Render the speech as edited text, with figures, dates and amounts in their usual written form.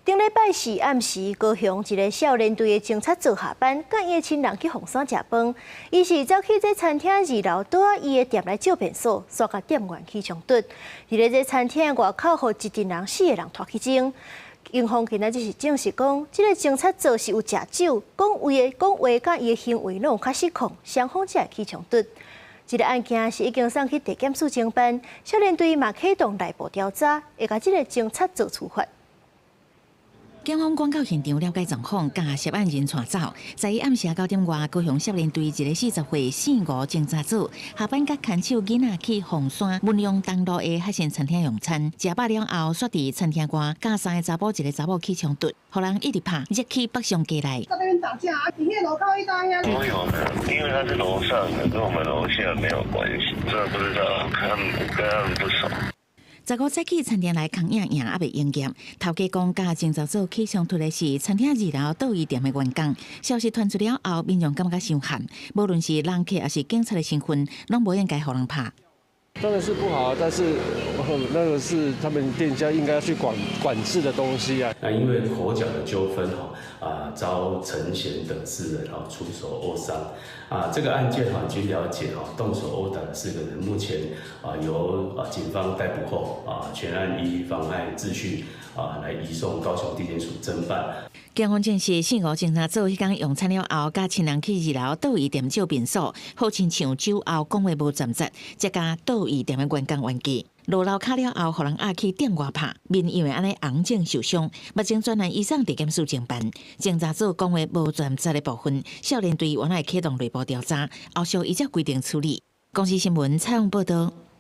顶礼拜四暗时，高雄一个少年队的警察组下班，甲伊的亲人去凤山食饭。伊是走去这餐厅2楼倒啊伊的店来借便所，煞甲店员起冲突。伫咧这餐厅外口，互一群人4个人拖去争。警方今仔日是证实讲，这个警察组是有食酒，讲话甲伊的行为拢有较失控，双方才会起冲突。这个案件是已经送去地检署侦办，少年队嘛启动内部调查，会甲这个警察组处罚。警方赶到现场了解状况，将涉案人带走。在暗时9点外，高雄少年队一个40岁4、5警察组下班，甲牵手囡仔去凤山文阳东路的海鲜餐厅用餐。食饱了后，煞伫餐厅外，甲3个查甫、1个查某起冲突，互人一直拍，热气北上过来。在那边打架啊！你那楼高一大呀！都有的，因为他是楼上的，跟我们楼下没有关系。这不知道，跟他们不熟。15早起餐厅内空营还未营业，头家讲甲警察组起冲突的是餐厅2楼倒椅店的员工。消息传出了后，民众感觉伤寒，无论是人客还是警察的身份，拢无应该互人拍。当然是不好，但是那个是他们店家应该要去管制的东西啊。那因为口角的纠纷遭陈贤等4人出手殴伤这个案件据了解动手殴打的4个人，目前由警方逮捕后全案依妨碍秩序来移送高雄地检署侦办。警方证实4、5警察组迄天用餐了后，甲亲人去2楼倒椅店借便所，好亲像酒后讲话无站实，才甲倒椅店的员工冤家。落楼卡了后，互人压去店外拍，面因为安尼红肿受伤，目前专案移送地检署侦办。警察组讲话无站实的部分，少年队原来启动内部调查，后续依照规定处理。公司新闻采访报道。